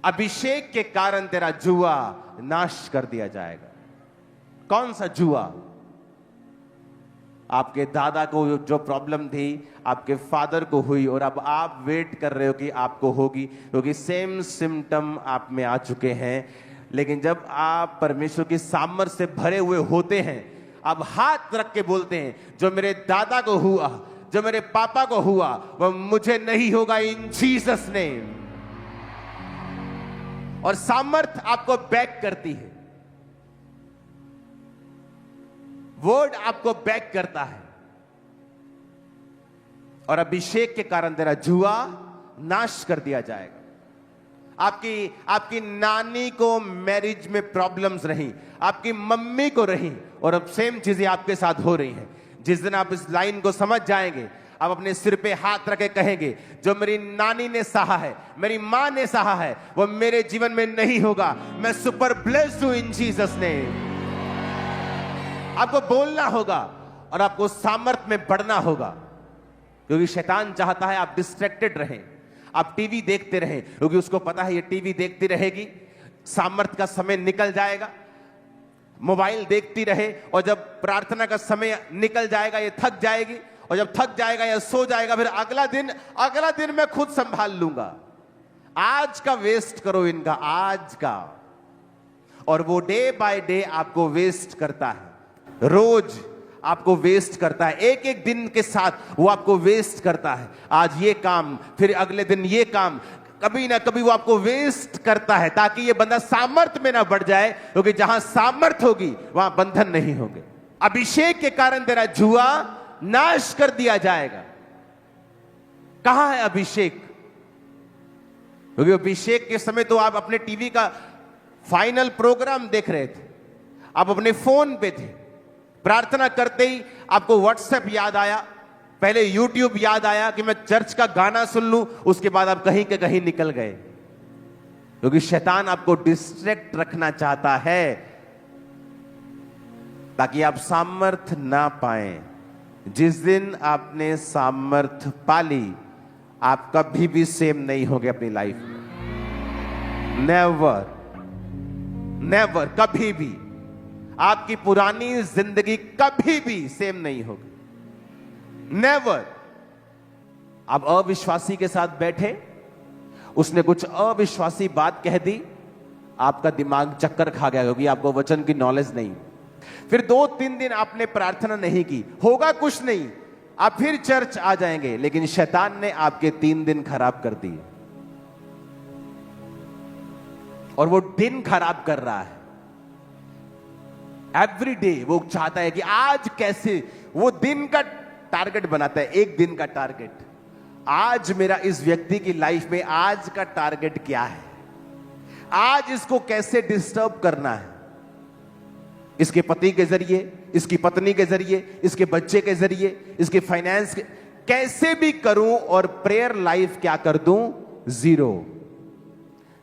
अभिषेक के कारण तेरा जुआ नाश कर दिया जाएगा। कौन सा जुआ? आपके दादा को जो प्रॉब्लम थी आपके फादर को हुई और अब आप वेट कर रहे हो कि आपको होगी, क्योंकि सेम सिम्टम आप में आ चुके हैं। लेकिन जब आप परमेश्वर की सामर्थ से भरे हुए होते हैं, आप हाथ रख के बोलते हैं, जो मेरे दादा को हुआ, जो मेरे पापा को हुआ, वह मुझे नहीं होगा, इन जीसस नेम। और सामर्थ आपको बैक करती है, वर्ड आपको बैक करता है। और अभिषेक के कारण तेरा जुआ नाश कर दिया जाएगा। आपकी नानी को मैरिज में प्रॉब्लम्स रही, आपकी मम्मी को रही, और अब सेम चीजें आपके साथ हो रही हैं। जिस दिन आप इस लाइन को समझ जाएंगे, आप अपने सिर पे हाथ रख के कहेंगे, जो मेरी नानी ने सहा है, मेरी मां ने सहा है, वो मेरे जीवन में नहीं होगा। मैं सुपर ब्लेस्ड हूं इन जीसस नेम। आपको बोलना होगा और आपको सामर्थ में बढ़ना होगा, क्योंकि शैतान चाहता है आप डिस्ट्रैक्टेड रहें, आप टीवी देखते रहें, क्योंकि उसको पता है ये टीवी देखती रहेगी, सामर्थ का समय निकल जाएगा। मोबाइल देखती रहे और जब प्रार्थना का समय निकल जाएगा ये थक जाएगी, और जब थक जाएगा या सो जाएगा, फिर अगला दिन मैं खुद संभाल लूंगा। आज का वेस्ट करो इनका, आज का। और वो डे बाय डे आपको वेस्ट करता है, रोज आपको वेस्ट करता है, एक एक दिन के साथ वो आपको वेस्ट करता है। आज ये काम, फिर अगले दिन ये काम, कभी ना कभी वो आपको वेस्ट करता है, ताकि ये बंदा सामर्थ में ना बढ़ जाए, क्योंकि जहां सामर्थ होगी वहां बंधन नहीं होंगे। अभिषेक के कारण तेरा जुआ नाश कर दिया जाएगा। कहां है अभिषेक? क्योंकि अभिषेक के समय तो आप अपने टीवी का फाइनल प्रोग्राम देख रहे थे, आप अपने फोन पे थे, प्रार्थना करते ही आपको व्हाट्सएप याद आया, पहले यूट्यूब याद आया कि मैं चर्च का गाना सुन लूं, उसके बाद आप कहीं के कहीं निकल गए, क्योंकि शैतान आपको डिस्ट्रैक्ट रखना चाहता है ताकि आप सामर्थ ना पाएं। जिस दिन आपने सामर्थ पाली, आप कभी भी सेम नहीं होगे अपनी लाइफ में। नेवर नेवर, कभी भी आपकी पुरानी जिंदगी कभी भी सेम नहीं होगी। नेवर। आप अविश्वासी के साथ बैठे, उसने कुछ अविश्वासी बात कह दी, आपका दिमाग चक्कर खा गया, क्योंकि आपको वचन की नॉलेज नहीं। फिर 2-3 दिन आपने प्रार्थना नहीं की, होगा कुछ नहीं, आप फिर चर्च आ जाएंगे, लेकिन शैतान ने आपके 3 दिन खराब कर दिए। और वो दिन खराब कर रहा है एवरी डे। वो चाहता है कि आज कैसे, वो दिन का टारगेट बनाता है, एक दिन का टारगेट। आज मेरा इस व्यक्ति की लाइफ में आज का टारगेट क्या है, आज इसको कैसे डिस्टर्ब करना है, इसके पति के जरिए, इसकी पत्नी के जरिए, इसके बच्चे के जरिए, इसके फाइनेंस के, कैसे भी करूं। और प्रेयर लाइफ क्या कर दूं? 0।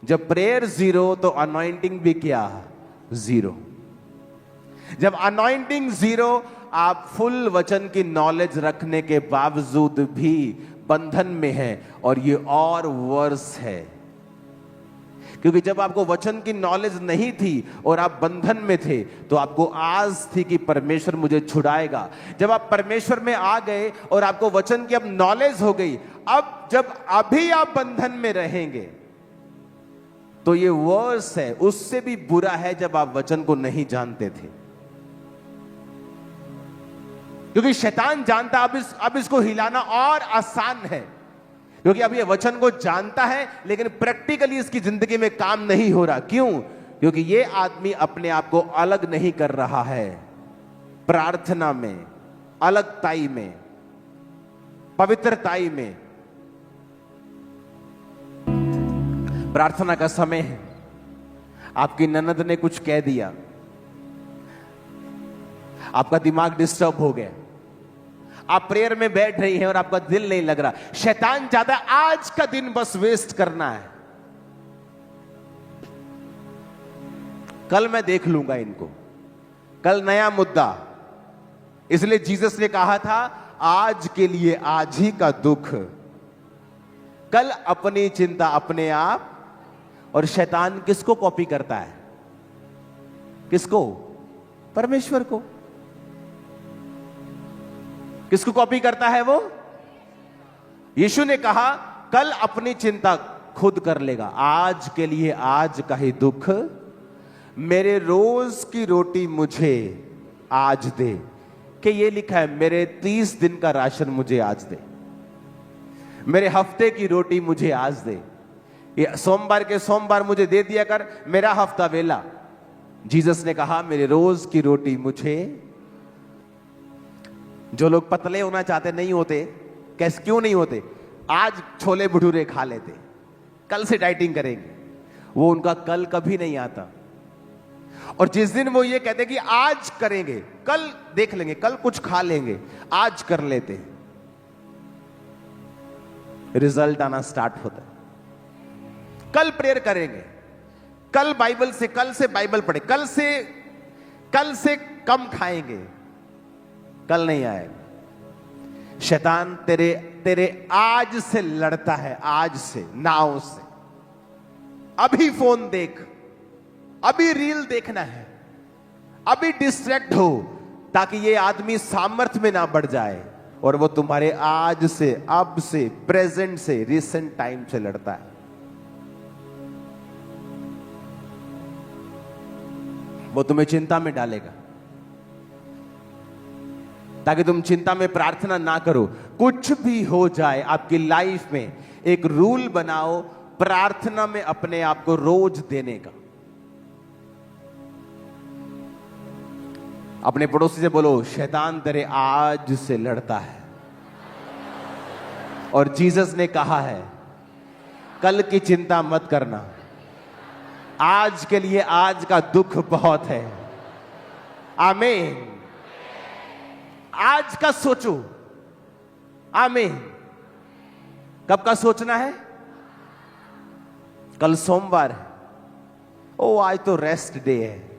जब प्रेयर 0 तो अनॉइंटिंग भी क्या? 0। जब अनॉइंटिंग 0, आप फुल वचन की नॉलेज रखने के बावजूद भी बंधन में हैं, और ये और वर्स है, क्योंकि जब आपको वचन की नॉलेज नहीं थी और आप बंधन में थे, तो आपको आस थी कि परमेश्वर मुझे छुड़ाएगा। जब आप परमेश्वर में आ गए और आपको वचन की अब नॉलेज हो गई, अब जब अभी आप बंधन में रहेंगे, तो ये वर्स है, उससे भी बुरा है जब आप वचन को नहीं जानते थे। क्योंकि शैतान जानता अब इसको हिलाना और आसान है, क्योंकि अब ये वचन को जानता है, लेकिन प्रैक्टिकली इसकी जिंदगी में काम नहीं हो रहा। क्यों? क्योंकि ये आदमी अपने आप को अलग नहीं कर रहा है प्रार्थना में, अलगताई में, पवित्रताई में। प्रार्थना का समय है, आपकी ननद ने कुछ कह दिया, आपका दिमाग डिस्टर्ब हो गया, आप प्रेयर में बैठ रही हैं और आपका दिल नहीं लग रहा। शैतान चाहता है आज का दिन बस वेस्ट करना है, कल मैं देख लूंगा इनको, कल नया मुद्दा। इसलिए जीसस ने कहा था, आज के लिए आज ही का दुख, कल अपनी चिंता अपने आप। और शैतान किसको कॉपी करता है? किसको? परमेश्वर को। किसको कॉपी करता है वो? यीशु ने कहा कल अपनी चिंता खुद कर लेगा, आज के लिए आज का ही दुख, मेरे रोज की रोटी मुझे आज दे। कि ये लिखा है मेरे 30 दिन का राशन मुझे आज दे, मेरे हफ्ते की रोटी मुझे आज दे, ये सोमवार के सोमवार मुझे दे दिया कर, मेरा हफ्ता वेला। जीसस ने कहा मेरे रोज की रोटी मुझे। जो लोग पतले होना चाहते नहीं होते, कैसे क्यों नहीं होते? आज छोले भटूरे खा लेते, कल से डाइटिंग करेंगे, वो उनका कल कभी नहीं आता। और जिस दिन वो ये कहते कि आज करेंगे, कल देख लेंगे, कल कुछ खा लेंगे, आज कर लेते, रिजल्ट आना स्टार्ट होता है। कल प्रेयर करेंगे, कल कल से बाइबल पढ़े, कल से कम खाएंगे, कल नहीं आएगा। शैतान तेरे आज से लड़ता है, आज से, नाव से। अभी फोन देख, अभी रील देखना है, अभी डिस्ट्रैक्ट हो, ताकि ये आदमी सामर्थ्य में ना बढ़ जाए और वो तुम्हारे आज से, अब से, प्रेजेंट से, रिसेंट टाइम से लड़ता है। वो तुम्हें चिंता में डालेगा ताकि तुम चिंता में प्रार्थना ना करो। कुछ भी हो जाए आपकी लाइफ में, एक रूल बनाओ प्रार्थना में अपने आप को रोज देने का। अपने पड़ोसी से बोलो शैतान तेरे आज से लड़ता है, और जीसस ने कहा है कल की चिंता मत करना, आज के लिए आज का दुख बहुत है। आमीन। आज का सोचो। आमीन। कब का सोचना है? कल सोमवार है, ओ आज तो रेस्ट डे है।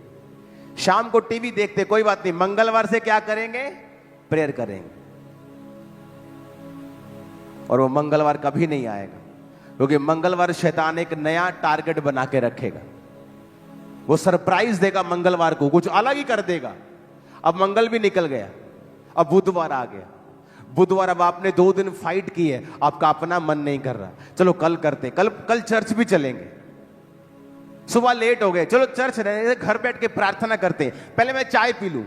शाम को टीवी देखते, कोई बात नहीं, मंगलवार से क्या करेंगे? प्रेयर करेंगे। और वो मंगलवार कभी नहीं आएगा, क्योंकि मंगलवार शैतान एक नया टारगेट बना के रखेगा। वो सरप्राइज देगा मंगलवार को, कुछ अलग ही कर देगा। अब मंगल भी निकल गया, अब बुधवार आ गया। बुधवार अब आपने 2 दिन फाइट की है, आपका अपना मन नहीं कर रहा, चलो कल करते, कल चर्च भी चलेंगे। सुबह लेट हो गए, चलो चर्च रहे, घर बैठ के प्रार्थना करते हैं, पहले मैं चाय पी लूं।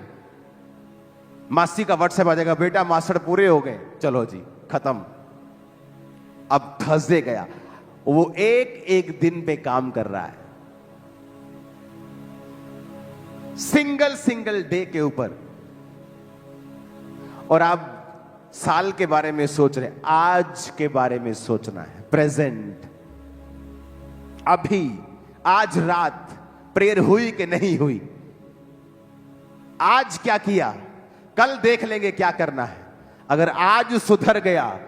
मासी का व्हाट्सएप आ जाएगा, बेटा मास्टर पूरे हो गए, चलो जी खत्म। अब थर्सडे गया, वो एक दिन पे काम कर रहा है, सिंगल डे के ऊपर। और आप साल के बारे में सोच रहे, आज के बारे में सोचना है, प्रेजेंट, अभी, आज रात प्रेयर हुई कि नहीं हुई, आज क्या किया, कल देख लेंगे क्या करना है। अगर आज सुधर गया,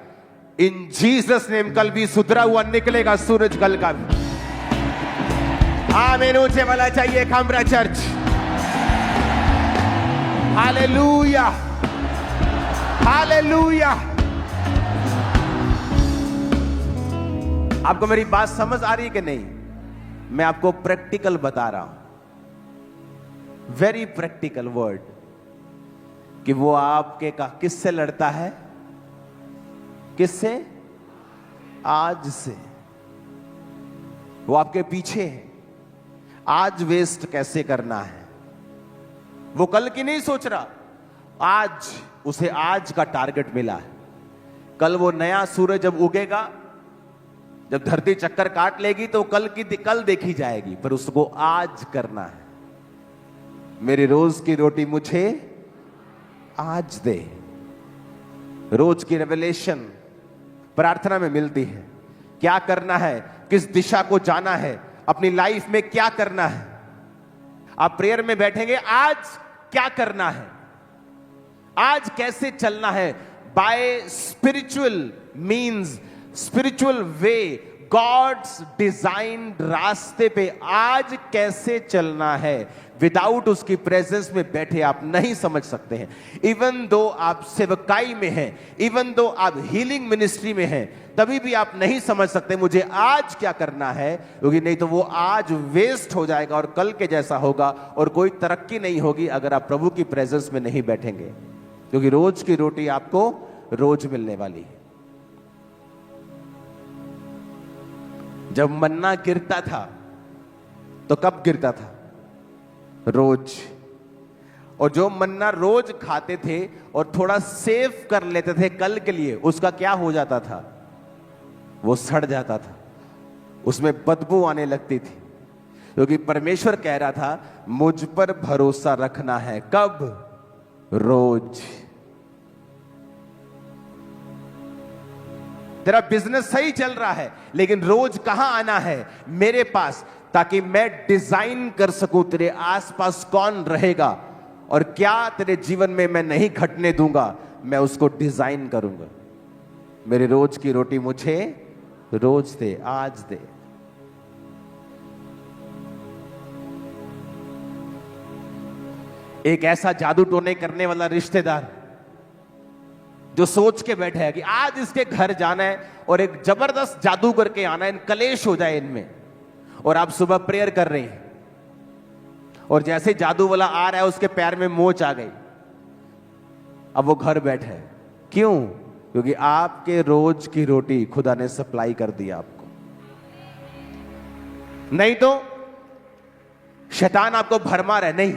इन जीसस नेम कल भी सुधरा हुआ निकलेगा सूरज कल का भी। आमीन। ऊंचे वाला चाहिए खामरा चर्च। Hallelujah, hallelujah. आपको मेरी बात समझ आ रही है कि नहीं? मैं आपको प्रैक्टिकल बता रहा हूं, वेरी प्रैक्टिकल वर्ड, कि वो आपके का किससे लड़ता है? किससे? आज से। वो आपके पीछे है, आज वेस्ट कैसे करना है। वो कल की नहीं सोच रहा, आज उसे आज का टारगेट मिला है। कल वो नया सूरज जब उगेगा, जब धरती चक्कर काट लेगी, तो कल देखी जाएगी, पर उसको आज करना है। मेरी रोज की रोटी मुझे आज दे। रोज की रेवलेशन प्रार्थना में मिलती है। क्या करना है, किस दिशा को जाना है, अपनी लाइफ में क्या करना है। आप प्रेयर में बैठेंगे, आज क्या करना है, आज कैसे चलना है, by spiritual means, spiritual way, God's designed रास्ते पे आज कैसे चलना है, विदाउट उसकी प्रेजेंस में बैठे आप नहीं समझ सकते हैं। इवन दो आप सेवकाई में हैं, इवन दो आप हीलिंग मिनिस्ट्री में हैं, तभी भी आप नहीं समझ सकते मुझे आज क्या करना है, क्योंकि नहीं तो वो आज वेस्ट हो जाएगा और कल के जैसा होगा और कोई तरक्की नहीं होगी अगर आप प्रभु की प्रेजेंस में नहीं बैठेंगे, क्योंकि रोज की रोटी आपको रोज मिलने वाली है। जब मन्ना गिरता था तो कब गिरता था? रोज। और जो मन्ना रोज खाते थे और थोड़ा सेव कर लेते थे कल के लिए, उसका क्या हो जाता था? वो सड़ जाता था, उसमें बदबू आने लगती थी, क्योंकि परमेश्वर कह रहा था मुझ पर भरोसा रखना है। कब? रोज। तेरा बिजनेस सही चल रहा है, लेकिन रोज कहां आना है मेरे पास, ताकि मैं डिजाइन कर सकूं तेरे आसपास कौन रहेगा और क्या तेरे जीवन में मैं नहीं घटने दूंगा, मैं उसको डिजाइन करूंगा। मेरे रोज की रोटी मुझे रोज दे, आज दे। एक ऐसा जादू टोने करने वाला रिश्तेदार जो सोच के बैठे है कि आज इसके घर जाना है और एक जबरदस्त जादू करके आना है, कलेश हो जाए इनमें, और आप सुबह प्रेयर कर रहे हैं और जैसे जादू वाला आ रहा है उसके पैर में मोच आ गई, अब वो घर बैठे है। क्यों? क्योंकि आपके रोज की रोटी खुदा ने सप्लाई कर दी आपको। नहीं तो शैतान आपको भरमा रहा है, नहीं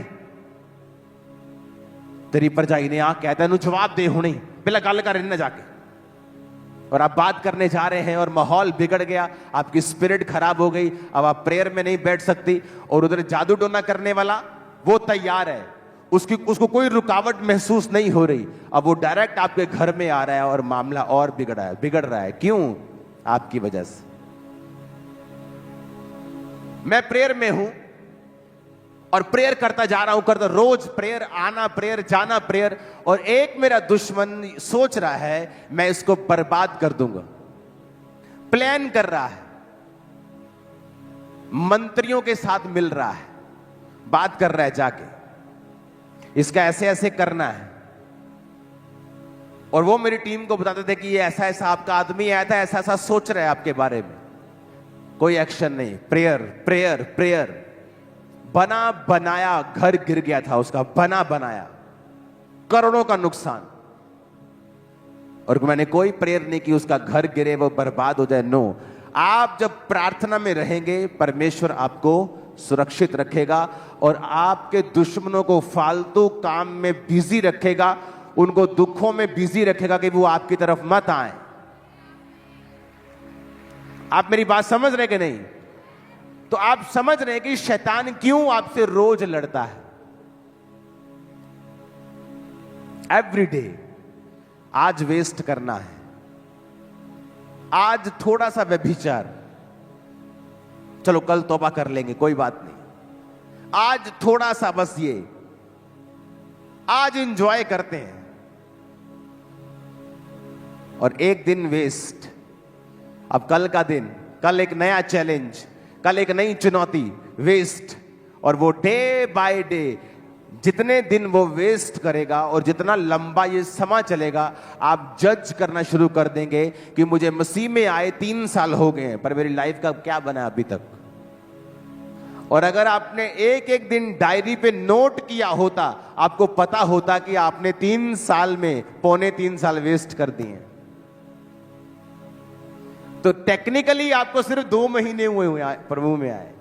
तेरी परजाई ने आ कहता है जवाब दे हूं, नहीं पहले गल कर इन्हें जाके, और आप बात करने जा रहे हैं और माहौल बिगड़ गया, आपकी स्पिरिट खराब हो गई, अब आप प्रेयर में नहीं बैठ सकती, और उधर जादू टोना करने वाला वो तैयार है, उसको कोई रुकावट महसूस नहीं हो रही, अब वो डायरेक्ट आपके घर में आ रहा है और मामला और बिगड़ रहा है। क्यों? आपकी वजह से। मैं प्रेयर में हूं और प्रेयर करता जा रहा हूं, रोज प्रेयर, आना प्रेयर, जाना प्रेयर, और एक मेरा दुश्मन सोच रहा है मैं इसको बर्बाद कर दूंगा, प्लान कर रहा है, मंत्रियों के साथ मिल रहा है, बात कर रहा है जाके इसका ऐसे ऐसे करना है, और वो मेरी टीम को बताते थे कि ये ऐसा ऐसा आपका आदमी आया था, ऐसा ऐसा सोच रहा है आपके बारे में। कोई एक्शन नहीं, प्रेयर प्रेयर प्रेयर। बना बनाया घर गिर गया था उसका, बना बनाया, करोड़ों का नुकसान, और मैंने कोई प्रेयर नहीं की उसका घर गिरे, वो बर्बाद हो जाए। नो, आप जब प्रार्थना में रहेंगे परमेश्वर आपको सुरक्षित रखेगा और आपके दुश्मनों को फालतू काम में बिजी रखेगा, उनको दुखों में बिजी रखेगा कि वो आपकी तरफ मत आए। आप मेरी बात समझ रहे कि नहीं? तो आप समझ रहे हैं कि शैतान क्यों आपसे रोज लड़ता है। एवरी डे आज वेस्ट करना है, आज थोड़ा सा व्यभिचार, चलो कल तौबा कर लेंगे कोई बात नहीं, आज थोड़ा सा बस ये आज एंजॉय करते हैं, और एक दिन वेस्ट। अब कल का दिन, कल एक नया चैलेंज, कल एक नई चुनौती, वेस्ट। और वो डे बाय डे जितने दिन वो वेस्ट करेगा और जितना लंबा ये समा चलेगा, आप जज करना शुरू कर देंगे कि मुझे मसीह में आए 3 साल हो गए हैं पर मेरी लाइफ का क्या बना अभी तक। और अगर आपने एक एक दिन डायरी पे नोट किया होता, आपको पता होता कि आपने 3 साल में 3.25 साल वेस्ट कर दिए। तो टेक्निकली आपको सिर्फ 2 महीने हुए प्रभु में आए।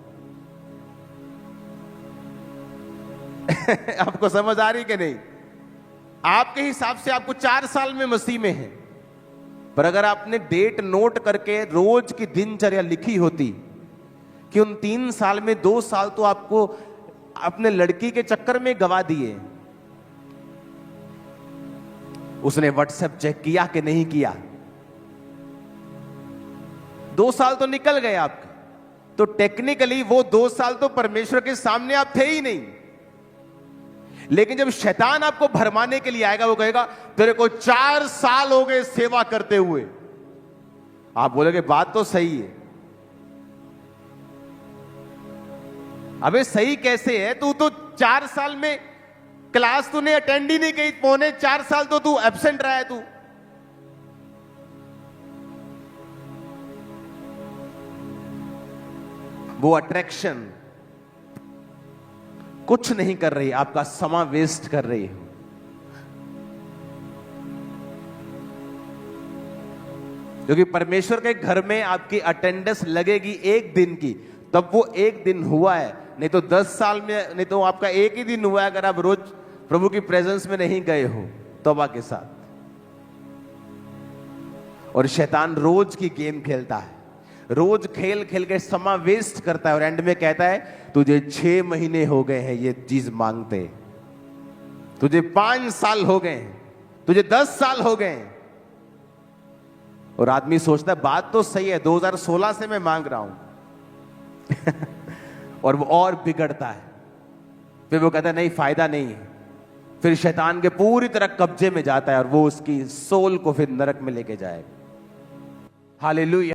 आपको समझ आ रही कि नहीं? आपके हिसाब से आपको 4 साल में मसीह में है, पर अगर आपने डेट नोट करके रोज की दिनचर्या लिखी होती कि उन 3 साल में 2 साल तो आपको अपने लड़की के चक्कर में गवा दिए। उसने व्हाट्सएप चेक किया कि नहीं किया, 2 साल तो निकल गए आपके। तो टेक्निकली वो 2 साल तो परमेश्वर के सामने आप थे ही नहीं। लेकिन जब शैतान आपको भरमाने के लिए आएगा, वो कहेगा तेरे को 4 साल हो गए सेवा करते हुए। आप बोलोगे बात तो सही है, अबे सही कैसे है? तू तो 4 साल में क्लास तूने अटेंड ही नहीं की, 3.25 साल तो तू एब्सेंट रहा है तू। वो अट्रैक्शन कुछ नहीं कर रही, आपका समय वेस्ट कर रही है। क्योंकि परमेश्वर के घर में आपकी अटेंडेंस लगेगी 1 दिन की, तब वो 1 दिन हुआ है, नहीं तो 10 साल में, नहीं तो आपका 1 ही दिन हुआ है अगर आप रोज प्रभु की प्रेजेंस में नहीं गए हो तौबा के साथ। और शैतान रोज की गेम खेलता है, रोज खेल खेल के समय वेस्ट करता है और एंड में कहता है तुझे 6 महीने हो गए हैं ये चीज मांगते, तुझे 5 साल हो गए हैं, तुझे 10 साल हो गए। और आदमी सोचता है बात तो सही है, 2016 से मैं मांग रहा हूं और वो और बिगड़ता है। फिर वो कहता है नहीं, फायदा नहीं है। फिर शैतान के पूरी तरह कब्जे में जाता है और वो उसकी सोल को फिर नरक में लेके जाएगा। हालेलुया।